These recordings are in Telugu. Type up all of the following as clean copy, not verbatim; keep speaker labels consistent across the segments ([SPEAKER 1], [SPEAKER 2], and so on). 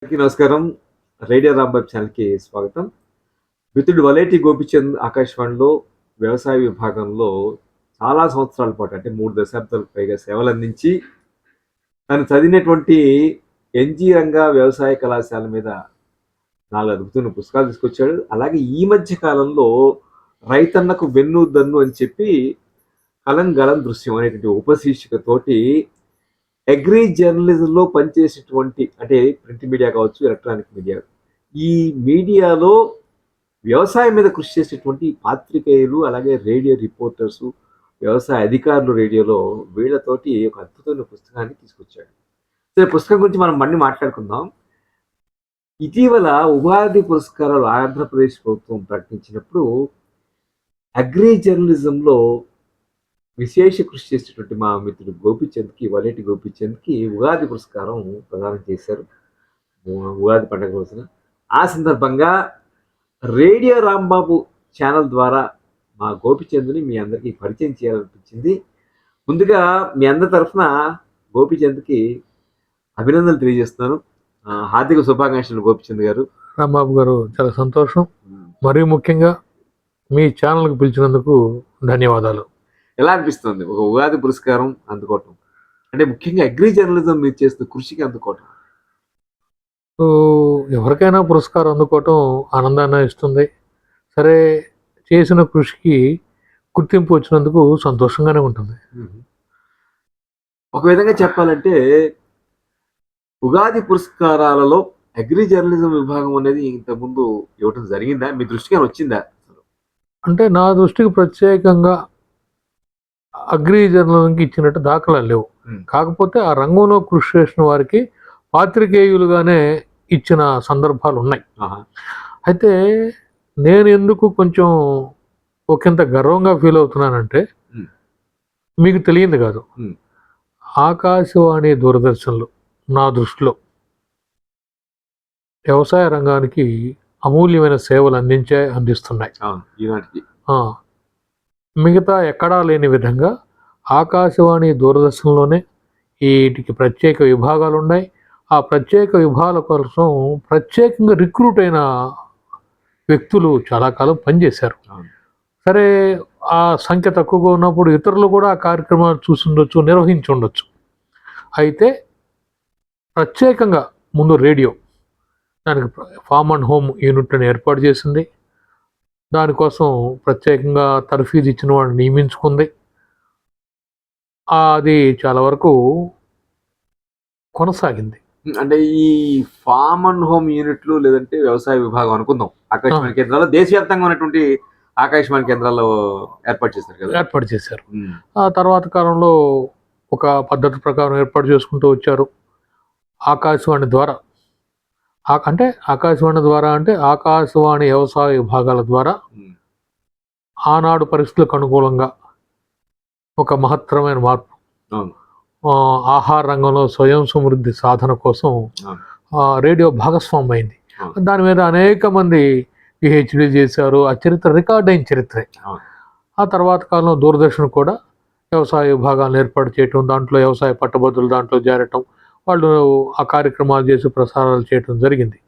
[SPEAKER 1] అందరికీ నమస్కారం. రేడియో రాంబాబు ఛానల్‌కి స్వాగతం. మిత్రుడు వలేటి గోపిచంద్ ఆకాశవాణిలో వ్యవసాయ విభాగంలో చాలా సంవత్సరాల పాటు అంటే 3 దశాబ్దాలకు పైగా సేవలందించి, తను చదివినటువంటి ఎన్‌జీ రంగా వ్యవసాయ కళాశాల మీద 4 అద్భుతమైన పుస్తకాలు తీసుకొచ్చాడు. అలాగే ఈ మధ్య కాలంలో రైతన్నకు వెన్నుదన్ను అని చెప్పి 'కలం గళం దృశ్యం' అనేటువంటి ఉపశీర్షికతోటి అగ్రి జర్నలిజంలో పనిచేసేటువంటి అంటే ప్రింట్ మీడియా కావచ్చు, ఎలక్ట్రానిక్ మీడియా. ఈ మీడియాలో వ్యవసాయం మీద కృషి చేసేటువంటి పాత్రికేయులు, అలాగే రేడియో రిపోర్టర్సు, వ్యవసాయ అధికారులు రేడియోలో వీళ్ళతోటి ఒక అద్భుతమైన పుస్తకాన్ని తీసుకొచ్చాడు. సరే, పుస్తకం గురించి మనం మళ్ళీ మాట్లాడుకుందాం. ఇటీవల ఉపాధి పురస్కారాలు ఆంధ్రప్రదేశ్ ప్రభుత్వం ప్రకటించినప్పుడు అగ్రి జర్నలిజంలో విశేష కృషి చేసేటువంటి మా మిత్రుడు గోపిచంద్కి, వలేటి గోపిచంద్కి ఉగాది పురస్కారం ప్రదానం చేశారు ఉగాది పండుగ రోజున. ఆ సందర్భంగా రేడియో రాంబాబు ఛానల్ ద్వారా మా గోపిచంద్ని మీ అందరికీ పరిచయం చేయాలనిపించింది. ముందుగా మీ అందరి తరఫున గోపిచంద్కి అభినందనలు తెలియజేస్తున్నాను. హార్దిక శుభాకాంక్షలు గోపిచంద్ గారు.
[SPEAKER 2] రాంబాబు గారు, చాలా సంతోషం. మరీ ముఖ్యంగా మీ ఛానల్కి పిలిచినందుకు ధన్యవాదాలు.
[SPEAKER 1] ఎలా అనిపిస్తుంది ఒక ఉగాది పురస్కారం అందుకోవటం? అంటే ముఖ్యంగా అగ్రి జర్నలిజం మీరు చేస్తున్న కృషికి అందుకోవటం.
[SPEAKER 2] ఎవరికైనా పురస్కారం అందుకోవటం ఆనందాన్ని ఇస్తుంది. సరే, చేసిన కృషికి గుర్తింపు వచ్చినందుకు సంతోషంగానే ఉంటుంది.
[SPEAKER 1] ఒక విధంగా చెప్పాలంటే ఉగాది పురస్కారాలలో అగ్రి జర్నలిజం విభాగం అనేది ఇంతకుముందు ఇవ్వటం జరిగిందా? మీ దృష్టికి వచ్చిందా?
[SPEAKER 2] అంటే నా దృష్టికి ప్రత్యేకంగా అగ్రి జర్నలిజంకి ఇచ్చినట్టు దాఖలా లేవు. కాకపోతే ఆ రంగంలో కృషి చేసిన వారికి పాత్రికేయులుగానే ఇచ్చిన సందర్భాలు ఉన్నాయి. అయితే నేను ఎందుకు కొంచెం ఒకంత గర్వంగా ఫీల్ అవుతున్నానంటే, మీకు తెలియంది కాదు, ఆకాశవాణి, దూరదర్శన్లు నా దృష్టిలో వ్యవసాయ రంగానికి అమూల్యమైన సేవలు అందిస్తున్నాయి. మిగతా ఎక్కడా లేని విధంగా ఆకాశవాణి, దూరదర్శన్లోనే వీటికి ప్రత్యేక విభాగాలు ఉన్నాయి. ఆ ప్రత్యేక విభాగాల కోసం ప్రత్యేకంగా రిక్రూట్ అయిన వ్యక్తులు చాలా కాలం పనిచేశారు. సరే, ఆ సంఖ్య తక్కువగా ఉన్నప్పుడు ఇతరులు కూడా ఆ కార్యక్రమాలు చూసుండొచ్చు, నిర్వహించి ఉండొచ్చు. అయితే ప్రత్యేకంగా ముందు రేడియో దానికి ఫార్మ్ అండ్ హోమ్ యూనిట్ని ఏర్పాటు చేసింది. దానికోసం ప్రత్యేకంగా తర్ఫీదు ఇచ్చిన వాడిని నియమించుకుంది. అది చాలా వరకు కొనసాగింది.
[SPEAKER 1] అంటే ఈ ఫార్మ్ అండ్ హోమ్ యూనిట్లు లేదంటే వ్యవసాయ విభాగం అనుకుందాం, ఆకాశవాణి కేంద్రాల్లో దేశవ్యాప్తంగా ఉన్నటువంటి ఆకాశవాణి కేంద్రాల్లో
[SPEAKER 2] ఏర్పాటు చేశారు. ఆ తర్వాత కాలంలో ఒక పద్ధతి ప్రకారం ఏర్పాటు చేసుకుంటూ వచ్చారు. ఆకాశవాణి ద్వారా అంటే ఆకాశవాణి వ్యవసాయ విభాగాల ద్వారా ఆనాడు పరిస్థితులకు అనుకూలంగా ఒక మహత్తరమైన మార్పు, ఆహార రంగంలో స్వయం సమృద్ధి సాధన కోసం రేడియో భాగస్వామ్యం అయింది. దాని మీద అనేక మంది పిహెచ్డీ చేశారు. ఆ చరిత్ర రికార్డ్ అయిన చరిత్రే. ఆ తర్వాత కాలంలో దూరదర్శన్ కూడా వ్యవసాయ విభాగాలను ఏర్పాటు చేయటం, దాంట్లో వ్యవసాయ పట్టభద్రులు దాంట్లో చేరటం, వాళ్ళు ఆ కార్యక్రమాలు చేసి ప్రసారాలు చేయటం జరిగింది.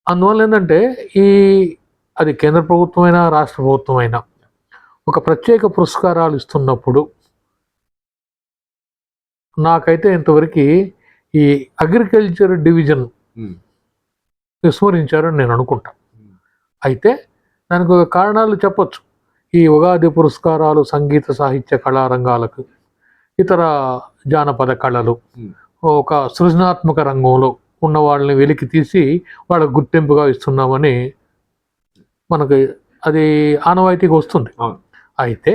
[SPEAKER 2] అందువల్ల ఏంటంటే అది కేంద్ర ప్రభుత్వమైనా రాష్ట్ర ప్రభుత్వమైనా ఒక ప్రత్యేక పురస్కారాలు ఇస్తున్నప్పుడు నాకైతే ఇంతవరకు ఈ అగ్రికల్చర్ డివిజన్ విస్మరించారని నేను అనుకుంటా. అయితే దానికి ఒక కారణాలు చెప్పొచ్చు. ఈ ఉగాది పురస్కారాలు సంగీత సాహిత్య కళారంగాలకు, ఇతర జానపద కళలు, ఒక సృజనాత్మక రంగంలో ఉన్న వాళ్ళని వెలికి తీసి వాళ్ళకు గుర్తింపుగా ఇస్తున్నామని మనకి అది ఆనవాయితీగా వస్తుంది. అయితే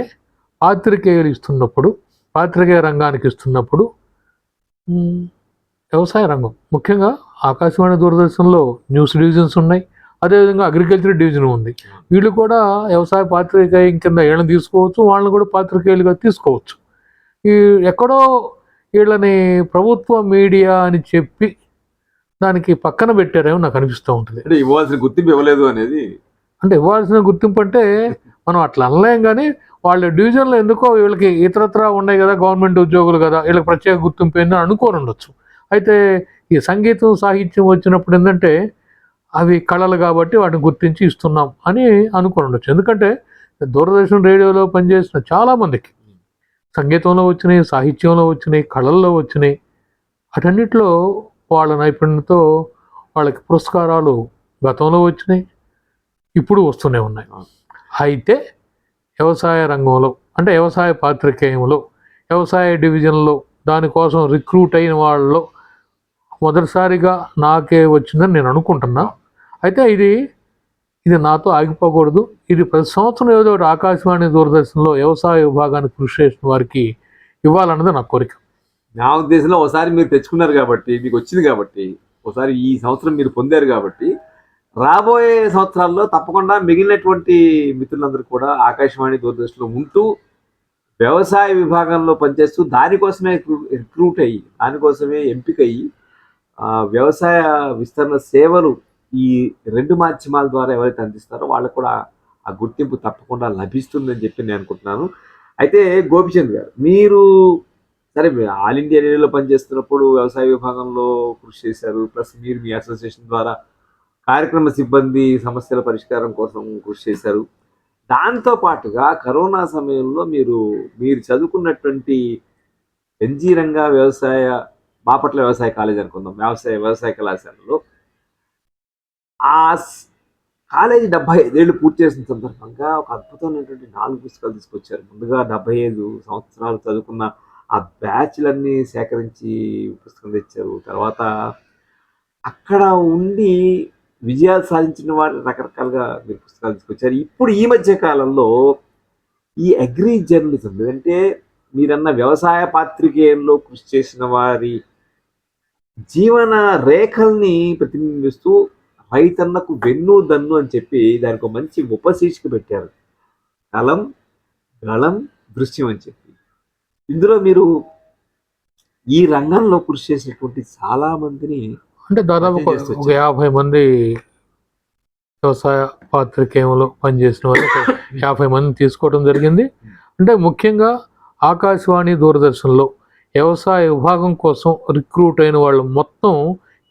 [SPEAKER 2] పాత్రికేయులు ఇస్తున్నప్పుడు, పాత్రికేయ రంగానికి ఇస్తున్నప్పుడు వ్యవసాయ రంగం ముఖ్యంగా ఆకాశవాణి, దూరదర్శన్లో న్యూస్ డివిజన్స్ ఉన్నాయి, అదేవిధంగా అగ్రికల్చర్ డివిజన్ ఉంది. వీళ్ళు కూడా వ్యవసాయ పాత్రికేయం కింద వీళ్ళని తీసుకోవచ్చు, వాళ్ళని కూడా పాత్రికేయులుగా తీసుకోవచ్చు. ఎక్కడో వీళ్ళని ప్రభుత్వ మీడియా అని చెప్పి దానికి పక్కన పెట్టారేమో నాకు అనిపిస్తూ ఉంటుంది.
[SPEAKER 1] అంటే ఇవ్వాల్సిన గుర్తింపు ఇవ్వలేదు అనేది.
[SPEAKER 2] అంటే ఇవ్వాల్సిన గుర్తింపు అంటే మనం అట్లా అనలేం, కానీ వాళ్ళ డివిజన్లో ఎందుకో వీళ్ళకి ఇతరత్రా ఉన్నాయి కదా, గవర్నమెంట్ ఉద్యోగులు కదా, వీళ్ళకి ప్రత్యేక గుర్తింపు ఏందని అనుకోని ఉండొచ్చు. అయితే ఈ సంగీతం సాహిత్యం వచ్చినప్పుడు ఏంటంటే అవి కళలు కాబట్టి వాటిని గుర్తించి ఇస్తున్నాం అని అనుకుని ఉండొచ్చు. ఎందుకంటే దూరదర్శన్ రేడియోలో పనిచేసిన చాలామందికి సంగీతంలో వచ్చినాయి, సాహిత్యంలో వచ్చినాయి, కళల్లో వచ్చినాయి, అటన్నిటిలో వాళ్ళ నైపుణ్యంతో వాళ్ళకి పురస్కారాలు గతంలో వచ్చినాయి, ఇప్పుడు వస్తూనే ఉన్నాయి. అయితే వ్యవసాయ రంగంలో అంటే వ్యవసాయ పాత్రికేయంలో వ్యవసాయ డివిజన్లో దానికోసం రిక్రూట్ అయిన వాళ్ళలో మొదటిసారిగా నాకే వచ్చిందని నేను అనుకుంటున్నా. అయితే ఇది నాతో ఆగిపోకూడదు. ఇది ప్రతి సంవత్సరం ఏదో ఒకటి ఆకాశవాణి దూరదర్శన్లో వ్యవసాయ విభాగానికి కృషి చేసిన వారికి ఇవ్వాలన్నది నా కోరిక.
[SPEAKER 1] నా ఉద్దేశంలో ఒకసారి మీరు తెచ్చుకున్నారు కాబట్టి, మీకు వచ్చింది కాబట్టి, ఒకసారి ఈ సంవత్సరం మీరు పొందారు కాబట్టి, రాబోయే సంవత్సరాల్లో తప్పకుండా మిగిలినటువంటి మిత్రులందరూ కూడా ఆకాశవాణి దూరదర్శన్లో ఉంటూ వ్యవసాయ విభాగంలో పనిచేస్తూ దానికోసమే రిక్రూట్ అయ్యి, దానికోసమే ఎంపిక అయ్యి వ్యవసాయ విస్తరణ సేవలు ఈ 2 మాధ్యమాల ద్వారా ఎవరైతే అందిస్తారో వాళ్ళకు కూడా ఆ గుర్తింపు తప్పకుండా లభిస్తుందని చెప్పి నేను అనుకుంటున్నాను. అయితే గోపిచంద్ గారు, మీరు సరే ఆల్ ఇండియా రేడియోలో పనిచేస్తున్నప్పుడు వ్యవసాయ విభాగంలో కృషి చేశారు, ప్లస్ మీరు మీ అసోసియేషన్ ద్వారా కార్యక్రమ సిబ్బంది సమస్యల పరిష్కారం కోసం కృషి చేశారు. దాంతో పాటుగా కరోనా సమయంలో మీరు చదువుకున్నటువంటి ఎన్జీ రంగా బాపట్ల వ్యవసాయ కాలేజ్ అనుకుందాం, వ్యవసాయ కళాశాలలో ఆ కాలేజీ 75 ఏళ్ళు పూర్తి చేసిన సందర్భంగా ఒక అద్భుతమైనటువంటి 4 పుస్తకాలు తీసుకొచ్చారు. ముందుగా 75 సంవత్సరాలు చదువుకున్న ఆ బ్యాచ్లన్నీ సేకరించి పుస్తకం తెచ్చారు. తర్వాత అక్కడ ఉండి విజయాలు సాధించిన వారు రకరకాలుగా మీరు పుస్తకాలు తీసుకొచ్చారు. ఇప్పుడు ఈ మధ్య కాలంలో ఈ అగ్రి జర్నలిజం అంటే మీరన్న వ్యవసాయ పాత్రికేయంలో కృషి చేసిన వారి జీవన రేఖల్ని ప్రతిబింబిస్తూ రైతన్నకు వెన్ను దన్ను అని చెప్పి దానికి ఒక మంచి ఉపశీర్షిక పెట్టారు, కలం గళం దృశ్యం అని చెప్పి. ఇందులో మీరు ఈ రంగంలో కృషి చేసినటువంటి చాలా మందిని
[SPEAKER 2] అంటే దాదాపు ఒక 50 మంది వ్యవసాయ పాత్రికేయంలో పనిచేసిన వాళ్ళు 50 మందిని తీసుకోవడం జరిగింది. అంటే ముఖ్యంగా ఆకాశవాణి దూరదర్శన్లో వ్యవసాయ విభాగం కోసం రిక్రూట్ అయిన వాళ్ళు మొత్తం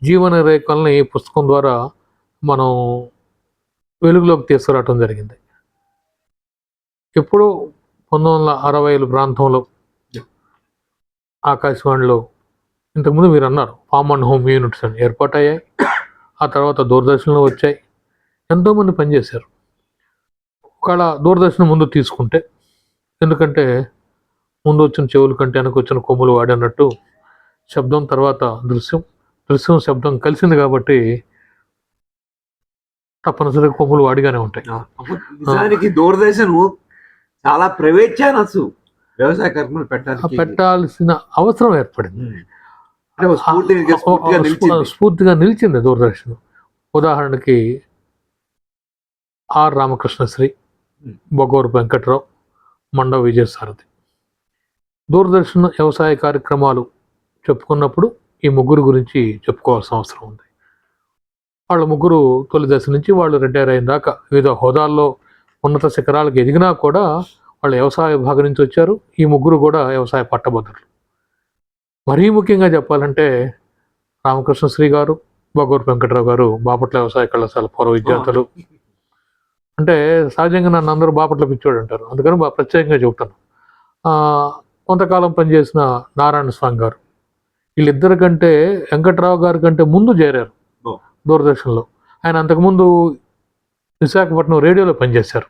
[SPEAKER 2] జీవన రేఖల్ని ఈ పుస్తకం ద్వారా మనం వెలుగులోకి తీసుకురావటం జరిగింది. ఎప్పుడో 1960ల ప్రాంతంలో ఆకాశవాణిలో ఇంతకుముందు మీరు అన్నారు ఫార్మ్ అండ్ హోమ్ యూనిట్స్ అని ఏర్పాటయ్యాయి. ఆ తర్వాత దూరదర్శన్లో వచ్చాయి, ఎంతోమంది పనిచేశారు. ఒకవేళ దూరదర్శన్ ముందు తీసుకుంటే, ఎందుకంటే ముందు వచ్చిన చెవుల కంటే వెనక వచ్చిన కొమ్ములు వాడినట్టు శబ్దం తర్వాత దృశ్యం శబ్దం కలిసింది కాబట్టి తప్పనిసరిగా కొమ్ములు వాడిగానే ఉంటాయి.
[SPEAKER 1] నిజానికి దూరదర్శన్ చాలా ప్రైవేట్ ఛానల్స్ వ్యవసాయ కార్యక్రమాలు
[SPEAKER 2] పెట్టాల్సిన అవసరం ఏర్పడింది. స్ఫూర్తిగా నిలిచింది దూరదర్శన్. ఉదాహరణకి ఆర్ రామకృష్ణశ్రీ, బొగోరు వెంకట్రావు, మండవ విజయసారథి. దూరదర్శన్ వ్యవసాయ కార్యక్రమాలు చెప్పుకున్నప్పుడు ఈ ముగ్గురు గురించి చెప్పుకోవాల్సిన అవసరం ఉంది. వాళ్ళ ముగ్గురు తొలి దశ నుంచి వాళ్ళు రిటైర్ అయిన దాకా వివిధ హోదాల్లో ఉన్నత శిఖరాలకు ఎదిగినా కూడా వాళ్ళు వ్యవసాయ విభాగం నుంచి వచ్చారు. ఈ ముగ్గురు కూడా వ్యవసాయ పట్టభద్రులు. మరీ ముఖ్యంగా చెప్పాలంటే రామకృష్ణశ్రీ గారు, బొగోరు వెంకట్రావు గారు బాపట్ల వ్యవసాయ కళాశాల పూర్వ విద్యార్థులు. అంటే సహజంగా నన్ను అందరూ బాపట్ల పిచ్చోడు అంటారు, అందుకని ప్రత్యేకంగా చెబుతాను. కొంతకాలం పనిచేసిన నారాయణ స్వామి గారు, వీళ్ళిద్దరి కంటే వెంకట్రావు గారి కంటే ముందు చేరారు దూరదర్శన్లో. ఆయన అంతకుముందు విశాఖపట్నం రేడియోలో పనిచేశారు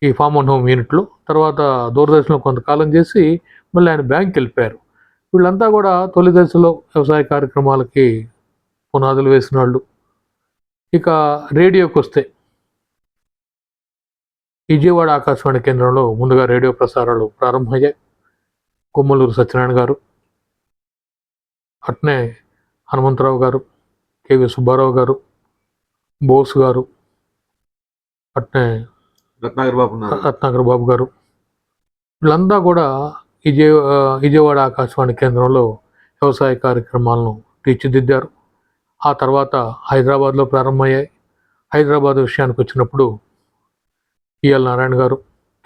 [SPEAKER 2] ఈ ఫార్మ్ అండ్ హోమ్ యూనిట్లో. తర్వాత దూరదర్శన్లో కొంతకాలం చేసి మళ్ళీ ఆయన బ్యాంక్కి వెళ్ళిపోయారు. వీళ్ళంతా కూడా తొలి దశలో వ్యవసాయ కార్యక్రమాలకి పునాదులు వేసిన వాళ్ళు. ఇక రేడియోకి వస్తే విజయవాడ ఆకాశవాణి కేంద్రంలో ముందుగా రేడియో ప్రసారాలు ప్రారంభమయ్యాయి. కొమ్మలూరు సత్యనారాయణ గారు, అట్నే హనుమంతరావు గారు, కేవి సుబ్బారావు గారు, బోస్ గారు, అట్నే రత్నాకర్ బాబు గారు, వీళ్ళంతా కూడా విజయవాడ ఆకాశవాణి కేంద్రంలో వ్యవసాయ కార్యక్రమాలను తీర్చిదిద్దారు. ఆ తర్వాత హైదరాబాద్లో ప్రారంభమయ్యాయి. హైదరాబాద్ విషయానికి వచ్చినప్పుడు ఈఎల్ నారాయణ గారు,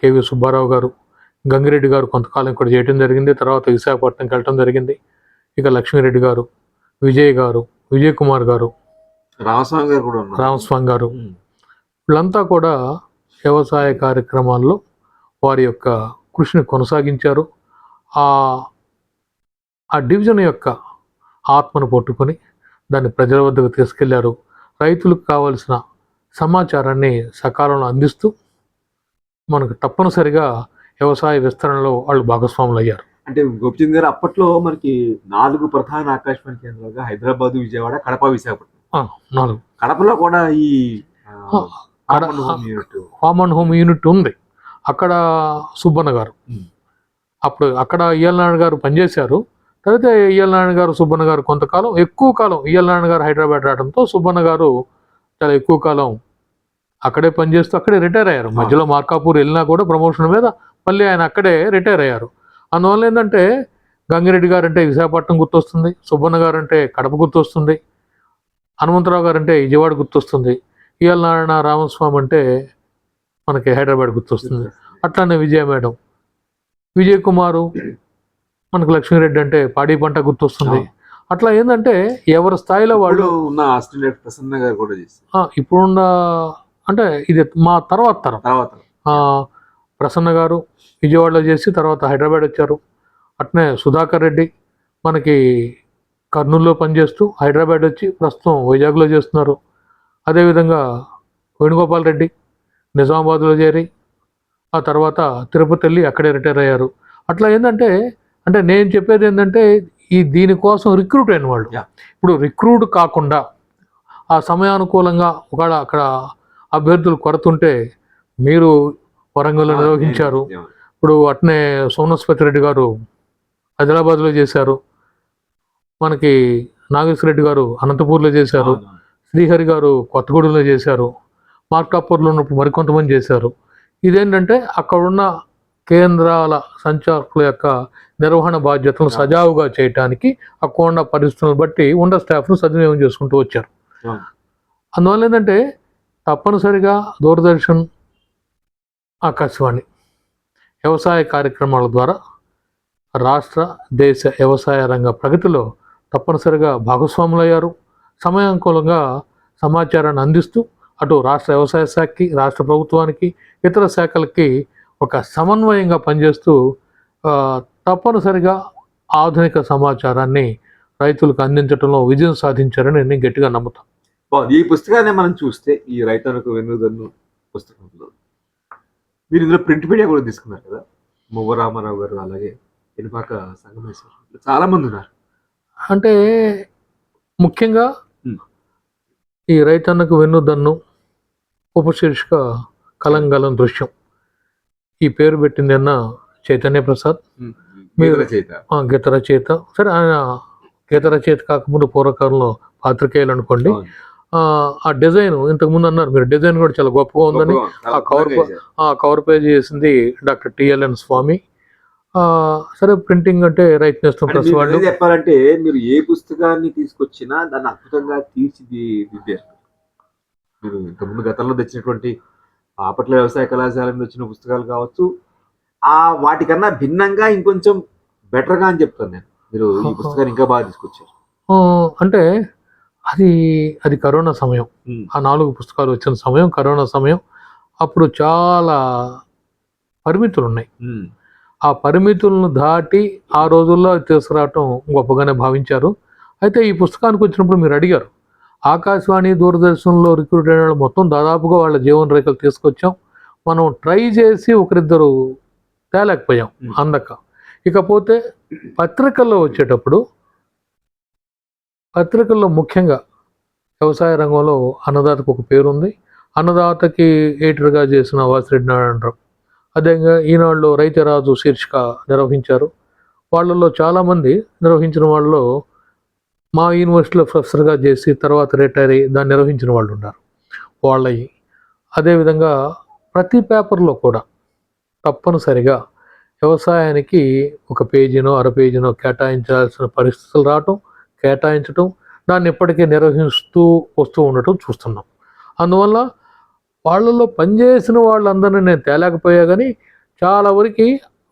[SPEAKER 2] కేవి సుబ్బారావు గారు, గంగిరెడ్డి గారు కొంతకాలం ఇక్కడ చేయడం జరిగింది. తర్వాత విశాఖపట్నంకి వెళ్ళటం జరిగింది. ఇక లక్ష్మీరెడ్డి గారు, విజయ్ గారు, విజయ్ కుమార్ గారు,
[SPEAKER 1] రామస్వామి గారు కూడా ఉన్నారు.
[SPEAKER 2] రామస్వామి గారు, వీళ్ళంతా కూడా వ్యవసాయ కార్యక్రమాల్లో వారి యొక్క కృషిని కొనసాగించారు. ఆ ఆ డివిజన్ యొక్క ఆత్మను పట్టుకొని దాన్ని ప్రజల వద్దకు తీసుకెళ్లారు. రైతులకు కావలసిన సమాచారాన్ని సకాలంలో అందిస్తూ మనకు తప్పనిసరిగా వ్యవసాయ విస్తరణలో వాళ్ళు భాగస్వాములు అయ్యారు.
[SPEAKER 1] అంటే గోపిచంద్ గారు అప్పట్లో మనకి 4 ప్రధాన ఆకాశవాణి కేంద్రాలుగా హైదరాబాద్, విజయవాడ, కడప, విశాఖపట్నం.
[SPEAKER 2] 4
[SPEAKER 1] కడపలో కూడా ఈ
[SPEAKER 2] ఫార్మ్ అండ్ హోమ్ యూనిట్ ఉంది. అక్కడ సుబ్బన్న గారు, అప్పుడు అక్కడ ఈఎల్ నారాయణ గారు పనిచేశారు. తర్వాత ఈఎల్ నారాయణ గారు, సుబ్బన్న గారు కొంతకాలం, ఎక్కువ కాలం ఈఎల్ నారాయణ గారు హైదరాబాద్ రావడంతో సుబ్బన్న గారు చాలా ఎక్కువ కాలం అక్కడే పనిచేస్తూ అక్కడే రిటైర్ అయ్యారు. మధ్యలో మార్కాపూర్ వెళ్ళినా కూడా ప్రమోషన్ మీద మళ్ళీ ఆయన అక్కడే రిటైర్ అయ్యారు. అందువల్ల ఏంటంటే గంగిరెడ్డి గారు అంటే విశాఖపట్నం గుర్తొస్తుంది, సుబ్బన్న గారు అంటే కడప గుర్తొస్తుంది, హనుమంతరావు గారు అంటే విజయవాడ గుర్తొస్తుంది, ఈఎల్ నారాయణ, రామస్వామి అంటే మనకి హైదరాబాద్ గుర్తొస్తుంది. అట్లానే విజయ మేడం, విజయ్ కుమారు, మనకు లక్ష్మీరెడ్డి అంటే పాడి పంట గుర్తొస్తుంది. అట్లా ఏంటంటే ఎవరి స్థాయిలో వాళ్ళు
[SPEAKER 1] ఉన్న ఆస్ట్రేలియా ప్రసన్న గారు కూడా చేస్తారు.
[SPEAKER 2] ఇప్పుడున్న అంటే ఇది మా తర్వాత తరం. ప్రసన్న గారు విజయవాడలో చేసి తర్వాత హైదరాబాద్ వచ్చారు. అట్నే సుధాకర్ రెడ్డి మనకి కర్నూలులో పనిచేస్తూ హైదరాబాద్ వచ్చి ప్రస్తుతం వైజాగ్లో చేస్తున్నారు. అదేవిధంగా వేణుగోపాల్ రెడ్డి నిజామాబాద్లో చేరి ఆ తర్వాత తిరుపతి వెళ్ళి అక్కడే రిటైర్ అయ్యారు. అట్లా ఏంటంటే నేను చెప్పేది ఏంటంటే దీనికోసం రిక్రూట్ అయిన వాళ్ళు ఇప్పుడు రిక్రూట్ కాకుండా ఆ సమయానుకూలంగా ఒకవేళ అక్కడ అభ్యర్థులు కొరతుంటే మీరు వరంగల్లో నిర్వహించారు. ఇప్పుడు అట్నే సోమస్పతి రెడ్డి గారు ఆదిలాబాద్లో చేశారు, మనకి నాగేశ్వర రెడ్డి గారు అనంతపూర్లో చేశారు, శ్రీహరి గారు కొత్తగూడెంలో చేశారు, మార్కాపూర్లో ఉన్నప్పుడు మరికొంతమంది చేశారు. ఇదేంటంటే అక్కడున్న కేంద్రాల సంచాలకుల యొక్క నిర్వహణ బాధ్యతలను సజావుగా చేయటానికి అక్కడ ఉన్న పరిస్థితులను బట్టి ఉన్న స్టాఫ్ను సద్వినియోగం చేసుకుంటూ వచ్చారు. అందువల్ల ఏంటంటే తప్పనిసరిగా దూరదర్శన్, ఆకాశవాణి వ్యవసాయ కార్యక్రమాల ద్వారా రాష్ట్ర దేశ వ్యవసాయ రంగ ప్రగతిలో తప్పనిసరిగా భాగస్వాములయ్యారు. సమయానుకూలంగా సమాచారాన్ని అందిస్తూ అటు రాష్ట్ర వ్యవసాయ శాఖకి, రాష్ట్ర ప్రభుత్వానికి, ఇతర శాఖలకి ఒక సమన్వయంగా పనిచేస్తూ తప్పనిసరిగా ఆధునిక సమాచారాన్ని రైతులకు అందించడంలో విజయం సాధించారని నేను గట్టిగా నమ్ముతాను.
[SPEAKER 1] ఈ పుస్తకాన్ని మనం చూస్తే ఈ రైతన్నకు వెన్నుదన్ను పుస్తకంలో మీరు ఇందులో ప్రింట్ మీడియా కూడా తీసుకున్నారు కదా, మువ్వ రామారావు గారు, అలాగే ఎనుపాక సంగమేశ్వర, చాలా మంది ఉన్నారు.
[SPEAKER 2] అంటే ముఖ్యంగా ఈ రైతన్నకు వెన్నుదన్ను ఉపశీర్షిక కలంగలం దృశ్యం, ఈ పేరు పెట్టింది అన్న చైతన్య ప్రసాద్, గీత రచయిత. సరే, ఆయన గీత రచయిత కాకముందు పూర్వకాలంలో పాత్రికేయులు అనుకోండి. ఆ డిజైన్ ఇంతకుముందు అన్నారు మీరు, డిజైన్ కూడా చాలా గొప్పగా ఉందని. ఆ కవర్ పేజ్ చేసింది డాక్టర్ టిఎల్ఎన్ స్వామి. సరే, ప్రింటింగ్ అంటే రైతు నేస్తం ప్రెస్ వాళ్ళు.
[SPEAKER 1] చెప్పాలంటే మీరు ఏ పుస్తకాన్ని తీసుకొచ్చినా దాన్ని అద్భుతంగా తీర్చిదిద్దారు. మీరు ఇంతకుముందు గతంలో తెచ్చినటువంటి బాపట్ల వ్యవసాయ కళాశాల మీద వచ్చిన పుస్తకాలు కావచ్చు, వాటికన్నా భిన్నంగా ఇంకొంచెం బెటర్గా అని చెప్తాను నేను. మీరు ఈ పుస్తకాన్ని ఇంకా బాగా తీసుకొచ్చారు.
[SPEAKER 2] అంటే అది కరోనా సమయం, ఆ 4 పుస్తకాలు వచ్చిన సమయం కరోనా సమయం. అప్పుడు చాలా పరిమితులు ఉన్నాయి. ఆ పరిమితులను దాటి ఆ రోజుల్లో తీసుకురావటం గొప్పగానే భావించారు. అయితే ఈ పుస్తకానికి వచ్చినప్పుడు మీరు అడిగారు, ఆకాశవాణి, దూరదర్శన్లో రిక్రూట్ అయిన వాళ్ళు మొత్తం దాదాపుగా వాళ్ళ జీవన రేఖలు తీసుకొచ్చాం. మనం ట్రై చేసి ఒకరిద్దరు తేలేకపోయాం అందక. ఇకపోతే పత్రికల్లో వచ్చేటప్పుడు, పత్రికల్లో ముఖ్యంగా వ్యవసాయ రంగంలో అన్నదాతకు ఒక పేరుంది. అన్నదాతకి ఎడిటర్గా చేసిన వాసిరెడ్డి నారాయణరావు, అదేవిధంగా ఈనాడులో రైతరాజు శీర్షిక నిర్వహించారు. వాళ్ళల్లో చాలామంది నిర్వహించిన వాళ్ళలో మా యూనివర్సిటీలో ప్రొఫెసర్గా చేసి తర్వాత రిటైర్ అయ్యి దాన్ని నిర్వహించిన వాళ్ళు ఉన్నారు. వాళ్ళవి అదేవిధంగా ప్రతి పేపర్లో కూడా తప్పనిసరిగా వ్యవసాయానికి ఒక పేజీనో అర పేజీనో కేటాయించాల్సిన పరిస్థితులు రావటం, కేటాయించటం, దాన్ని ఇప్పటికే నిర్వహిస్తూ వస్తూ ఉండటం చూస్తున్నాం. అందువల్ల వాళ్ళలో పనిచేసిన వాళ్ళందరినీ నేను తేలేకపోయా, కానీ చాలా వరకు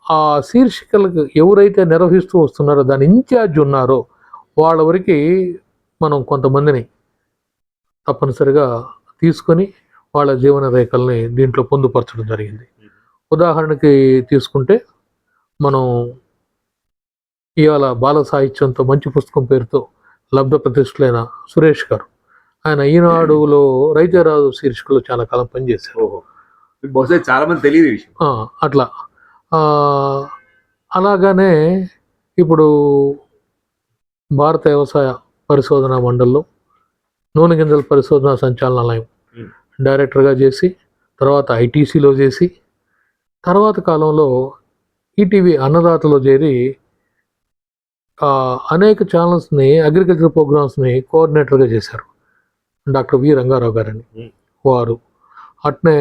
[SPEAKER 2] ఆ శీర్షికలకు ఎవరైతే నిర్వహిస్తూ వస్తున్నారో దాని ఇన్ఛార్జ్ ఉన్నారో వాళ్ళ వరకు మనం కొంతమందిని తప్పనిసరిగా తీసుకొని వాళ్ళ జీవన రేఖల్ని దీంట్లో పొందుపరచడం జరిగింది. ఉదాహరణకి తీసుకుంటే మనం ఇవాళ బాల సాహిత్యంతో మంచి పుస్తకం పేరుతో లబ్ధ ప్రతిష్ఠులైన సురేష్ గారు, ఆయన ఈనాడులో రైతే రాజు శీర్షికలో చాలా కాలం పనిచేశారు.
[SPEAKER 1] బహుశా చాలా మంది తెలియదు విషయం.
[SPEAKER 2] అట్లా అలాగానే ఇప్పుడు భారత వ్యవసాయ పరిశోధన మండలిలో నూనె గింజల పరిశోధన సంచాలనాలయం డైరెక్టర్గా చేసి, తర్వాత ఐటీసీలో చేసి, తర్వాత కాలంలో ఈటీవీ అన్నదాతలో చేరి అనేక ఛానల్స్ని అగ్రికల్చర్ ప్రోగ్రామ్స్ని కోఆర్డినేటర్గా చేశారు డాక్టర్ వి రంగారావు గారని వారు. అట్నే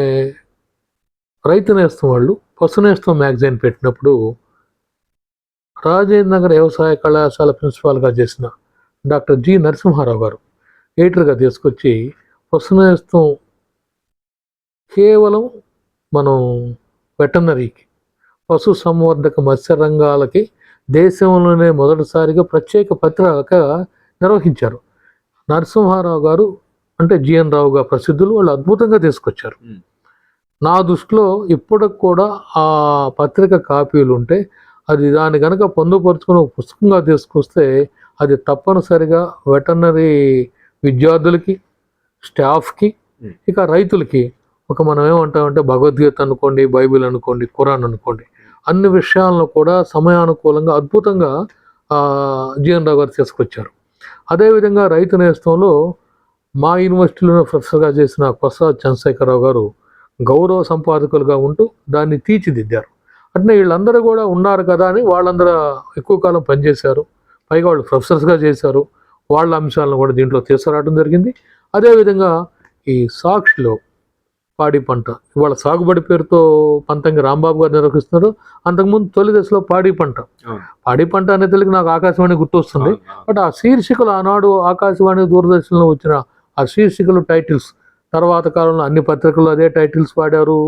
[SPEAKER 2] రైతు నేస్తం వాళ్ళు పశు నేస్తం మ్యాగజైన్ పెట్టినప్పుడు రాజేంద్ర నగర్ వ్యవసాయ కళాశాల ప్రిన్సిపాల్గా చేసిన డాక్టర్ జి నరసింహారావు గారు ఎడిటర్గా తీసుకొచ్చి పశు నేస్తం కేవలం మనం వెటర్నరీకి, పశు సంవర్ధక మత్స్య రంగాలకి దేశంలోనే మొదటిసారిగా ప్రత్యేక పత్రిక నిర్వహించారు. నరసింహారావు గారు అంటే జిఎన్ రావు గారు ప్రసిద్ధులు, వాళ్ళు అద్భుతంగా తీసుకొచ్చారు. నా దృష్టిలో ఇప్పటికి కూడా ఆ పత్రిక కాపీలు ఉంటే అది దాన్ని కనుక పొందుపరుచుకుని ఒక పుస్తకంగా తీసుకొస్తే అది తప్పనిసరిగా వెటర్నరీ విద్యార్థులకి, స్టాఫ్కి, ఇక రైతులకి ఒక మనం ఏమంటామంటే భగవద్గీత అనుకోండి, బైబిల్ అనుకోండి, ఖురాన్ అనుకోండి, అన్ని విషయాలను కూడా సమయానుకూలంగా అద్భుతంగా జిఎన్ రావు గారు తీసుకొచ్చారు. అదేవిధంగా రైతు నేస్తంలో మా యూనివర్సిటీలో ప్రొఫెసర్గా చేసిన కొసా చంద్రశేఖరరావు గారు గౌరవ సంపాదకులుగా ఉంటూ దాన్ని తీర్చిదిద్దారు. అట్నే వీళ్ళందరూ కూడా ఉన్నారు కదా అని వాళ్ళందరూ ఎక్కువ కాలం పనిచేశారు. పైగా వాళ్ళు ప్రొఫెసర్స్గా చేశారు. వాళ్ళ అంశాలను కూడా దీంట్లో తీసుకురావడం జరిగింది. అదేవిధంగా ఈ సాక్షిలో పాడి పంట ఇవాళ సాగుబడి పేరుతో పంతంగి రాంబాబు గారు నిర్వహిస్తున్నారు. అంతకుముందు తొలి దశలో పాడి పంట అనే తెలియక నాకు ఆకాశవాణి గుర్తొస్తుంది. బట్ ఆ శీర్షికలు ఆనాడు ఆకాశవాణి దూరదర్శన్లో వచ్చిన ఆ శీర్షికలు టైటిల్స్ తర్వాత కాలంలో అన్ని పత్రికల్లో అదే టైటిల్స్ వాడారు.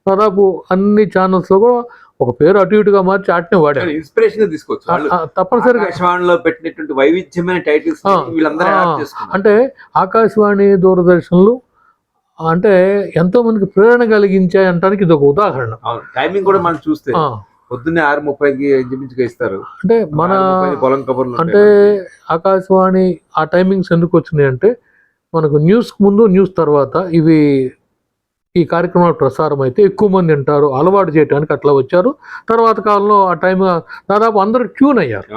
[SPEAKER 2] దాదాపు అన్ని ఛానల్స్లో కూడా ఒక పేరు అటు ఇటుగా మార్చి ఆటనే వాడారు.
[SPEAKER 1] ఇన్స్పిరేషన్ తీసుకోవచ్చు తప్పనిసరిగా పెట్టినటువంటి వైవిధ్యమైన టైటిల్స్
[SPEAKER 2] అంటే ఆకాశవాణి దూరదర్శన్లు అంటే ఎంతో మందికి ప్రేరణ కలిగించాయి అంటానికి ఇది ఒక ఉదాహరణ.
[SPEAKER 1] టైమింగ్ కూడా మనం చూస్తే పొద్దున్నే 6:30కి ఇంచుమించుగా ఇస్తారు.
[SPEAKER 2] అంటే మన
[SPEAKER 1] పొలం కబుర్లు
[SPEAKER 2] అంటే ఆకాశవాణి ఆ టైమింగ్స్ ఎందుకు వచ్చినాయి అంటే మనకు న్యూస్కి ముందు, న్యూస్ తర్వాత ఇవి ఈ కార్యక్రమాలు ప్రసారం అయితే ఎక్కువ మంది వింటారు, అలవాటు చేయడానికి అట్లా వచ్చారు. తర్వాత కాలంలో ఆ టైం దాదాపు అందరూ ట్యూన్ అయ్యారు.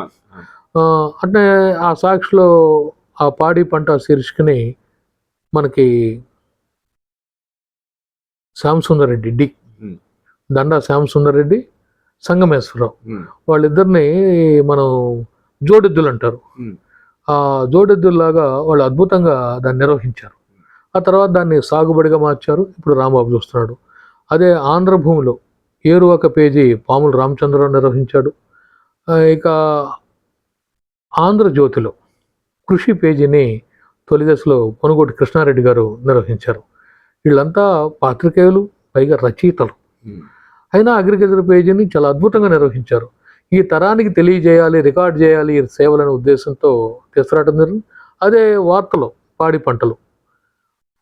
[SPEAKER 2] అంటే ఆ సాక్షిలో ఆ పాడి పంట శీర్షికని మనకి శ్యామసుందర్ రెడ్డి దండా శ్యామసుందర్ రెడ్డి, సంగమేశ్వరరావు వాళ్ళిద్దరిని మనం జోడెద్దులు అంటారు. ఆ జోడెద్దుల్లాగా వాళ్ళు అద్భుతంగా దాన్ని నిర్వహించారు. ఆ తర్వాత దాన్ని సాగుబడిగా మార్చారు. ఇప్పుడు రాంబాబు చూస్తున్నాడు. అదే ఆంధ్రభూమిలో ఏరువాక పేజీ పాముల రామచంద్రరావు నిర్వహించాడు. ఇక ఆంధ్రజ్యోతిలో కృషి పేజీని తొలి దశలో పొనుగోటి కృష్ణారెడ్డి గారు నిర్వహించారు. వీళ్ళంతా పాత్రికేయులు, పైగా రచయితలు. అయినా అగ్రికల్చర్ పేజీని చాలా అద్భుతంగా నిర్వహించారు. ఈ తరానికి తెలియజేయాలి, రికార్డ్ చేయాలి ఈ సేవలనే ఉద్దేశంతో తీసుకురావడం జరిగింది. అదే వార్తలు, పాడి పంటలు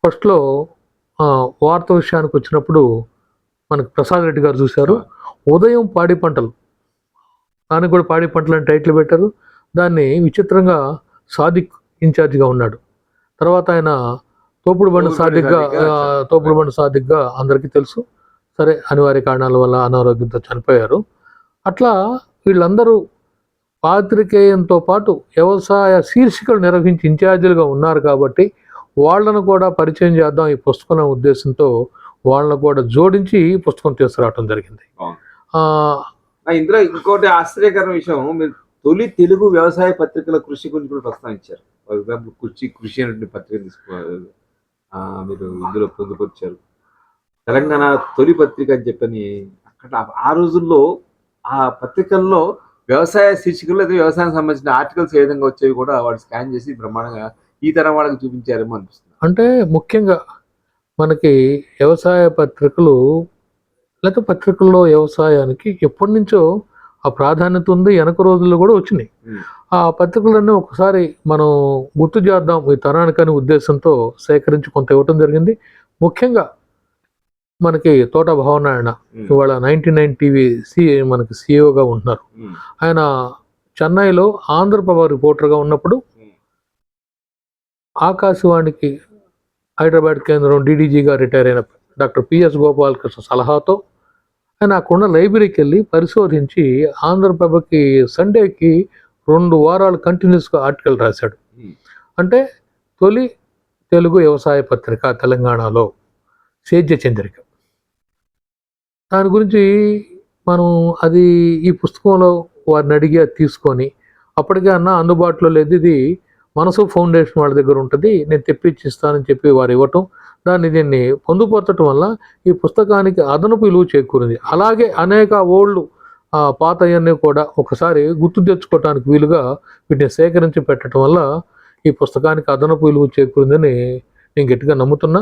[SPEAKER 2] ఫస్ట్లో వార్త విషయానికి వచ్చినప్పుడు మనకు ప్రసాద్ రెడ్డి గారు చూశారు. ఉదయం పాడి పంటలు, దానికి కూడా పాడి పంటలు అని టైటిల్ పెట్టారు. దాన్ని విచిత్రంగా సాదిక్ ఇన్ఛార్జిగా ఉన్నాడు. తర్వాత ఆయన తోపుడు బండి సాదిక్గా అందరికీ తెలుసు. సరే, అనివార్య కారణాల వల్ల అనారోగ్యంతో చనిపోయారు. అట్లా వీళ్ళందరూ పాత్రికేయంతో పాటు వ్యవసాయ శీర్షికలు నిర్వహించి ఇన్ఛార్జీలుగా ఉన్నారు కాబట్టి వాళ్ళను కూడా పరిచయం చేద్దాం ఈ పుస్తకం ఉద్దేశంతో వాళ్ళను కూడా జోడించి ఈ పుస్తకం తీసుకురావడం జరిగింది.
[SPEAKER 1] ఇందులో ఇంకోటి ఆశ్చర్యకరమైన విషయం, మీరు తొలి తెలుగు వ్యవసాయ పత్రికల కృషి గురించి కూడా ప్రస్తావించారు. ఫర్ ఎగ్జాంపుల్ కృషి అనేటువంటి పత్రిక మీరు ఇందులో పొందుపరిచారు. తెలంగాణ తొలి పత్రిక అని చెప్పని అక్కడ ఆ రోజుల్లో ఆ పత్రికల్లో వ్యవసాయ శీర్షికలు లేదా వ్యవసాయానికి సంబంధించిన ఆర్టికల్స్ ఏ విధంగా వచ్చేవి కూడా వాడు స్కాన్ చేసి బ్రహ్మాండంగా ఈ తరం వాళ్ళకి చూపించారేమో అనిపిస్తుంది.
[SPEAKER 2] అంటే ముఖ్యంగా మనకి వ్యవసాయ పత్రికలు లేకపోతే పత్రికల్లో వ్యవసాయానికి ఎప్పటి నుంచో ఆ ప్రాధాన్యత ఉంది, వెనక రోజుల్లో కూడా వచ్చినాయి. ఆ పత్రికలన్నీ ఒకసారి మనం గుర్తు చేద్దాం ఈ తరానికని ఉద్దేశంతో సేకరించి కొంత ఇవ్వటం జరిగింది. ముఖ్యంగా మనకి తోట భావనారాయణ ఇవాళ 99 టీవీ మనకి సిఇఓగా ఉంటున్నారు. ఆయన చెన్నైలో ఆంధ్రప్రభ రిపోర్టర్గా ఉన్నప్పుడు ఆకాశవాణికి హైదరాబాద్ కేంద్రం డీడీజీగా రిటైర్ అయిన డాక్టర్ పిఎస్ గోపాలకృష్ణ సలహాతో ఆయన అక్కడున్న లైబ్రరీకి వెళ్ళి పరిశోధించి ఆంధ్రప్రభకి సండేకి 2 వారాలు కంటిన్యూస్గా ఆర్టికల్ రాశాడు. అంటే తొలి తెలుగు వ్యవసాయ పత్రిక తెలంగాణలో సేద్య చంద్రిక. దాని గురించి మనం అది ఈ పుస్తకంలో వారిని అడిగి అది తీసుకొని అప్పటికే అన్న అందుబాటులో లేదు, ఇది మనసు ఫౌండేషన్ వాళ్ళ దగ్గర ఉంటుంది, నేను తెప్పించి ఇస్తానని చెప్పి వారు ఇవ్వటం, దీన్ని పొందుపరచడం వల్ల ఈ పుస్తకానికి అదనపు విలువ చేకూరింది. అలాగే అనేక ఓల్డ్ పాతయన్నీ కూడా ఒకసారి గుర్తు తెచ్చుకోవటానికి వీలుగా వీటిని సేకరించి పెట్టడం వల్ల ఈ పుస్తకానికి అదనపు విలువ చేకూరిందని నేను గట్టిగా నమ్ముతున్నా.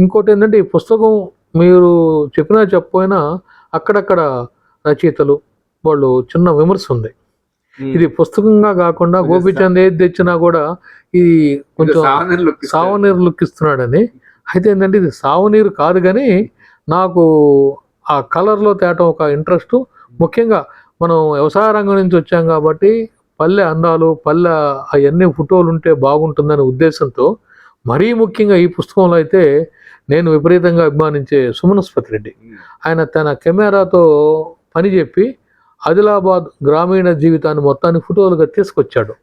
[SPEAKER 2] ఇంకోటి ఏంటంటే ఈ పుస్తకం మీరు చెప్పినా చెప్పపోయినా అక్కడక్కడ రచయితలు వాళ్ళు చిన్న విమర్శ ఉంది. ఇది పుస్తకంగా కాకుండా గోపీచంద్ ఏది తెచ్చినా కూడా ఇది కొంచెం సావనీరు లుక్ ఇస్తున్నాడని. అయితే ఏంటంటే ఇది సావనీరు కాదు, కానీ నాకు ఆ కలర్లో తేటం ఒక ఇంట్రెస్ట్. ముఖ్యంగా మనం వ్యవసాయ రంగం నుంచి వచ్చాం కాబట్టి పల్లె అందాలు, పల్లె అవన్నీ ఫోటోలు ఉంటే బాగుంటుందనే ఉద్దేశంతో మరీ ముఖ్యంగా ఈ పుస్తకంలో అయితే నేను విపరీతంగా అభిమానించే సుమనస్పతి రెడ్డి, ఆయన తన కెమెరాతో పని చెప్పి ఆదిలాబాద్ గ్రామీణ జీవితాన్ని మొత్తాన్ని ఫోటోలుగా తీసుకొచ్చాడు.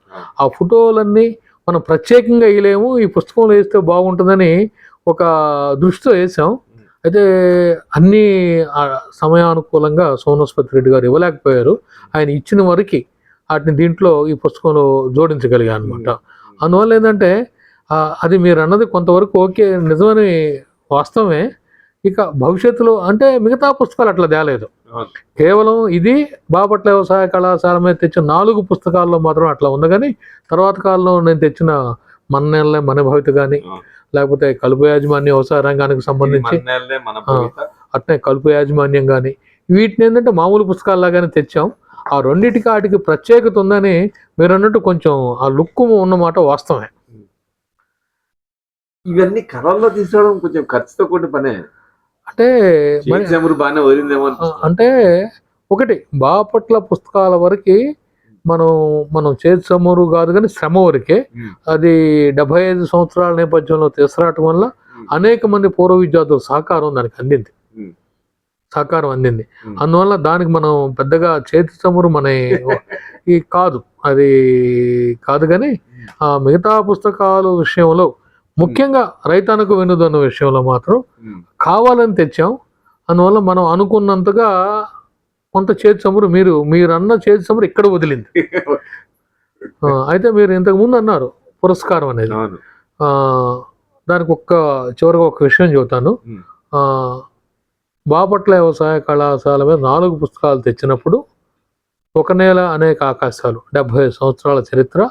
[SPEAKER 2] ఆ ఫోటోలన్నీ మనం ప్రత్యేకంగా వేయలేము, ఈ పుస్తకంలో వేస్తే బాగుంటుందని ఒక దృష్టితో వేసాం. అయితే అన్నీ సమయానుకూలంగా సోమనస్పతి రెడ్డి గారు ఇవ్వలేకపోయారు. ఆయన ఇచ్చిన వరకు వాటిని దీంట్లో ఈ పుస్తకంలో జోడించగలిగా అనమాట. అందువల్ల ఏంటంటే అది మీరు అన్నది కొంతవరకు ఓకే, నిజమని వాస్తవమే. ఇక భవిష్యత్తులో అంటే మిగతా పుస్తకాలు అట్లా తేలేదు, కేవలం ఇది బాపట్ల వ్యవసాయ కళాశాల మీద తెచ్చిన 4 పుస్తకాల్లో మాత్రం అట్లా ఉంది. కానీ తర్వాత కాలంలో నేను తెచ్చిన మన నెలలే మన భవిత కానీ, లేకపోతే కలుపు యాజమాన్యం వ్యవసాయ రంగానికి సంబంధించి అట్నే కలుపు యాజమాన్యం కానీ, వీటిని ఏంటంటే మామూలు పుస్తకాల్లాగానే తెచ్చాం. ఆ రెండింటికి వాటికి ప్రత్యేకత ఉందని మీరు అన్నట్టు కొంచెం ఆ లుక్ ఉన్నమాట వాస్తవమే.
[SPEAKER 1] ఇవన్నీ కలర్లో తీసుకోవడం కొంచెం ఖర్చుతో కూడిన పనే. అంటే బాగానే వదిలిందేమో.
[SPEAKER 2] అంటే ఒకటి బాపట్ల పుస్తకాల వరకు మనం చేతి చమురు కాదు కానీ శ్రమ వరకే. అది 75 సంవత్సరాల నేపథ్యంలో తీసుకురావటం వల్ల అనేక మంది పూర్వ విద్యార్థుల సహకారం దానికి అందింది. అందువల్ల దానికి మనం పెద్దగా చేతి చమురు ఈ కాదు, అది కాదు. కానీ మిగతా పుస్తకాల విషయంలో ముఖ్యంగా రైతానికి వెన్నుదన్న విషయంలో మాత్రం కావాలని తెచ్చాం. అందువల్ల మనం అనుకున్నంతగా కొంత చేతి చమురు మీరు అన్న చేతి చమురు ఇక్కడ వదిలింది. అయితే మీరు ఇంతకుముందు అన్నారు పురస్కారం అనేది, దానికి చివరిగా ఒక విషయం చెబుతాను. బాపట్ల వ్యవసాయ కళాశాల మీద 4 పుస్తకాలు తెచ్చినప్పుడు ఒక నేల అనేక ఆకాశాలు 75 సంవత్సరాల చరిత్ర,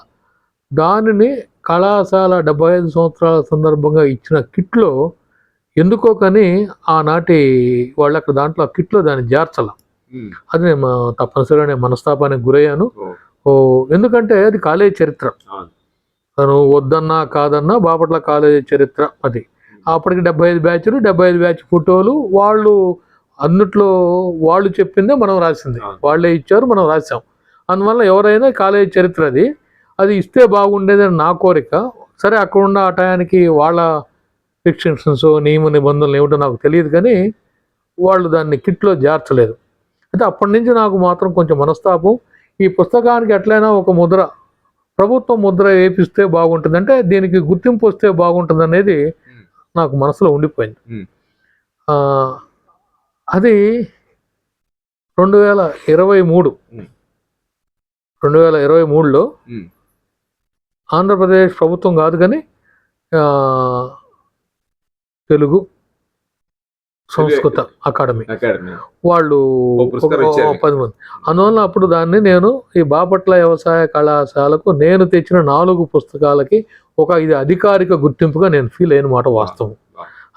[SPEAKER 2] దానిని కళాశాల 75 సంవత్సరాల సందర్భంగా ఇచ్చిన కిట్లో ఎందుకో కానీ ఆనాటి వాళ్ళు అక్కడ దాంట్లో ఆ కిట్లో దాన్ని చేర్చాల. అది నేను తప్పనిసరిగా నేను మనస్తాపానికి గురయ్యాను. ఎందుకంటే అది కాలేజీ చరిత్ర, తను వద్దన్నా కాదన్నా బాపట్ల కాలేజీ చరిత్ర అది. అప్పటికి 75 బ్యాచ్లు, 75 బ్యాచ్ ఫోటోలు, వాళ్ళు అన్నిట్లో వాళ్ళు చెప్పిందే మనం రాసింది, వాళ్ళే ఇచ్చారు, మనం రాసాం. అందువల్ల ఎవరైనా కాలేజీ చరిత్ర అది ఇస్తే బాగుండేదని నా కోరిక. సరే అక్కడ ఉన్న ఆ టయానికి వాళ్ళ రిస్ట్రిక్షన్స్ నియమ నిబంధనలు ఏమిటో నాకు తెలియదు, కానీ వాళ్ళు దాన్ని కిట్లో చేర్చలేదు. అయితే అప్పటి నుంచి నాకు మాత్రం కొంచెం మనస్తాపం. ఈ పుస్తకానికి ఎట్లయినా ఒక ముద్ర, ప్రభుత్వం ముద్ర వేపిస్తే బాగుంటుంది, అంటే దీనికి గుర్తింపు వస్తే బాగుంటుంది అనేది నాకు మనసులో ఉండిపోయింది. అది 2023లో ఆంధ్రప్రదేశ్ ప్రభుత్వం కాదు కానీ తెలుగు సంస్కృత అకాడమీ వాళ్ళు 10 మంది. అందువల్ల అప్పుడు దాన్ని నేను ఈ బాపట్ల వ్యవసాయ కళాశాలకు నేను తెచ్చిన 4 పుస్తకాలకి ఇది అధికారిక గుర్తింపుగా నేను ఫీల్ అయిన మాట వాస్తవం.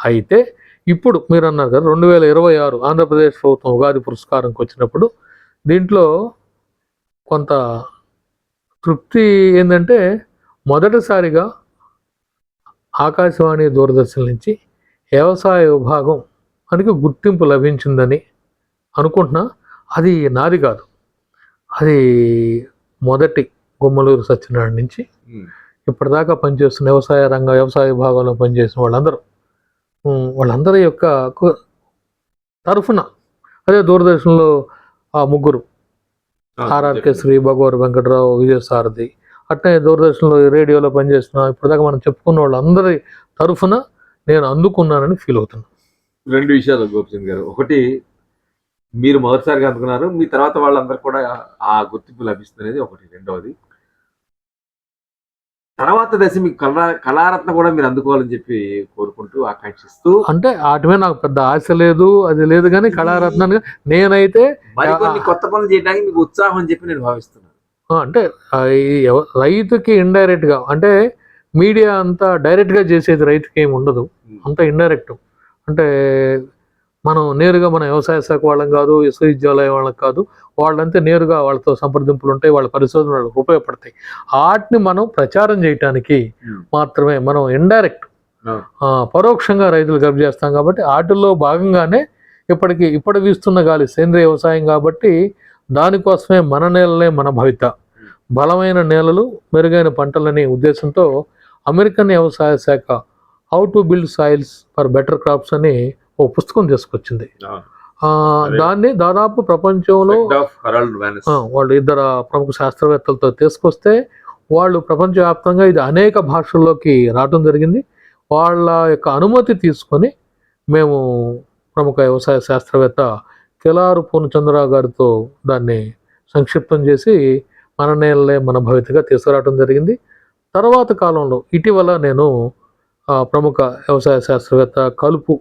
[SPEAKER 2] అయితే ఇప్పుడు మీరు అన్నారు కదా 2026 ఆంధ్రప్రదేశ్ ప్రభుత్వం ఉగాది పురస్కారంకి వచ్చినప్పుడు దీంట్లో కొంత తృప్తి ఏంటంటే మొదటిసారిగా ఆకాశవాణి దూరదర్శన్ నుంచి వ్యవసాయ విభాగం మనకి గుర్తింపు లభించిందని అనుకుంటున్నా. అది నాది కాదు, అది మొదటి గుమ్మలూరు సత్యనారాయణ నుంచి ఇప్పటిదాకా పనిచేస్తున్న వ్యవసాయ విభాగంలో పనిచేసిన వాళ్ళందరి యొక్క తరఫున అదే దూరదర్శన్లో ఆ ముగ్గురు ఆర్ఆర్కే శ్రీ, భగవర్ వెంకటరావు, విజయసారథి, అట్నే దూరదర్శన్లో రేడియోలో పనిచేసిన ఇప్పటిదాకా మనం చెప్పుకున్న వాళ్ళందరి తరఫున నేను అందుకున్నానని ఫీల్ అవుతున్నాను.
[SPEAKER 1] 2 విషయాలు గోపిచంద్ గారు. ఒకటి, మీరు మొదటిసారిగా అందుకున్నారు, మీ తర్వాత వాళ్ళందరూ కూడా ఆ గుర్తింపు లభిస్తుంది అనేది ఒకటి. రెండవది, తర్వాత దశ మీకు కళారత్న కూడా మీరు అందుకోవాలని చెప్పి కోరుకుంటూ ఆకాంక్షిస్తూ,
[SPEAKER 2] అంటే వాటి మీద నాకు పెద్ద ఆశ లేదు, అది లేదు, కానీ కళారత్నాన్ని నేనైతే
[SPEAKER 1] మరికొన్ని కొత్త పనులు చేయడానికి మీకు ఉత్సాహం అని చెప్పి నేను భావిస్తున్నాను.
[SPEAKER 2] అంటే రైతుకి ఇండైరెక్ట్ గా, అంటే మీడియా అంతా డైరెక్ట్ గా చేసేది రైతుకి ఏమి ఉండదు, అంతా ఇండైరెక్ట్. అంటే మనం నేరుగా మన వ్యవసాయ శాఖ వాళ్ళం కాదు, విశ్వవిద్యాలయం వాళ్ళకి కాదు, వాళ్ళంతా నేరుగా వాళ్ళతో సంప్రదింపులు ఉంటాయి, వాళ్ళ పరిశోధన వాళ్ళకి ఉపయోగపడతాయి. వాటిని మనం ప్రచారం చేయటానికి మాత్రమే మనం ఇండైరెక్ట్ పరోక్షంగా రైతులు గర్భ చేస్తాం. కాబట్టి వాటిల్లో భాగంగానే ఇప్పటి వీస్తున్న గాలి సేంద్రియ వ్యవసాయం కాబట్టి దానికోసమే మన నేలలే మన భవిత, బలమైన నేలలు మెరుగైన పంటలని ఉద్దేశంతో అమెరికన్ వ్యవసాయ శాఖ how to build soils for better crops అని ఓ పుస్తకం తీసుకొచ్చింది. దాన్ని దాదాపు ప్రపంచంలో వాళ్ళు 2 ప్రముఖ శాస్త్రవేత్తలతో తీసుకొస్తే వాళ్ళు ప్రపంచవ్యాప్తంగా ఇది అనేక భాషల్లోకి రావడం జరిగింది. వాళ్ళ యొక్క అనుమతి తీసుకొని మేము ప్రముఖ వ్యవసాయ శాస్త్రవేత్త కెలారు పూర్ణచంద్రరావు గారితో దాన్ని సంక్షిప్తం చేసి మన నేలలే మన భవితగా తీసుకురావడం జరిగింది. తర్వాత కాలంలో ఇటీవల నేను ప్రముఖ వ్యవసాయ శాస్త్రవేత్త కలుపు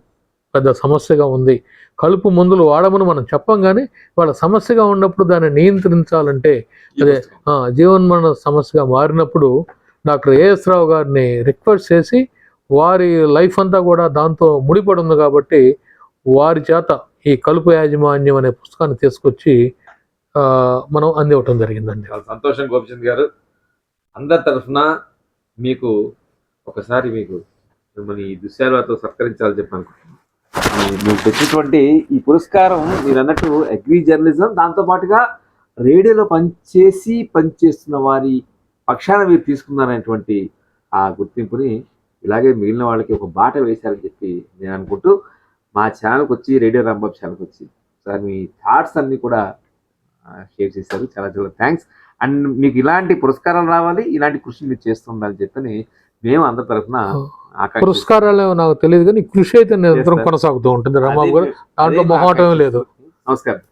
[SPEAKER 2] పెద్ద సమస్యగా ఉంది, కలుపు మందులు వాడమని మనం చెప్పం, కానీ వాళ్ళ సమస్యగా ఉన్నప్పుడు దాన్ని నియంత్రించాలంటే అదే జీవన్మరణ సమస్యగా మారినప్పుడు డాక్టర్ ఏఎస్ రావు గారిని రిక్వెస్ట్ చేసి, వారి లైఫ్ అంతా కూడా దాంతో ముడిపడి ఉంది కాబట్టి వారి చేత ఈ కలుపు యాజమాన్యం అనే పుస్తకాన్ని తీసుకొచ్చి మనం అందివ్వటం జరిగిందండి.
[SPEAKER 1] చాలా సంతోషం గోపిచంద్ గారు. అందరి తరఫున మీకు ఒకసారి మిమ్మల్ని ఈ దుశ్శాలతో సత్కరించాలని చెప్పి అనుకుంటున్నాను. మీకు తెచ్చినటువంటి ఈ పురస్కారం మీరు అన్నట్టు అగ్రి జర్నలిజం, దాంతోపాటుగా రేడియోలో పనిచేస్తున్న వారి పక్షాన మీరు తీసుకున్నారనేటువంటి ఆ గుర్తింపుని ఇలాగే మిగిలిన వాళ్ళకి ఒక బాట వేశారని చెప్పి నేను అనుకుంటూ, మా ఛానల్కి వచ్చి రేడియో రాంబాబు ఛానల్కి వచ్చి సార్ మీ థాట్స్ అన్నీ కూడా షేర్ చేశారు. చాలా చాలా థ్యాంక్స్. అండ్ మీకు ఇలాంటి పురస్కారాలు రావాలి, ఇలాంటి కృషి మీరు చేస్తుండాలని చెప్పని మేము అందరి తరఫున
[SPEAKER 2] పురస్కారాలు నాకు తెలియదు, కానీ కృషి అయితే నిరంతరం కొనసాగుతూ ఉంటుంది రాంబాబు గారు, దాంట్లో మొహమాటం లేదు.
[SPEAKER 1] నమస్కారం.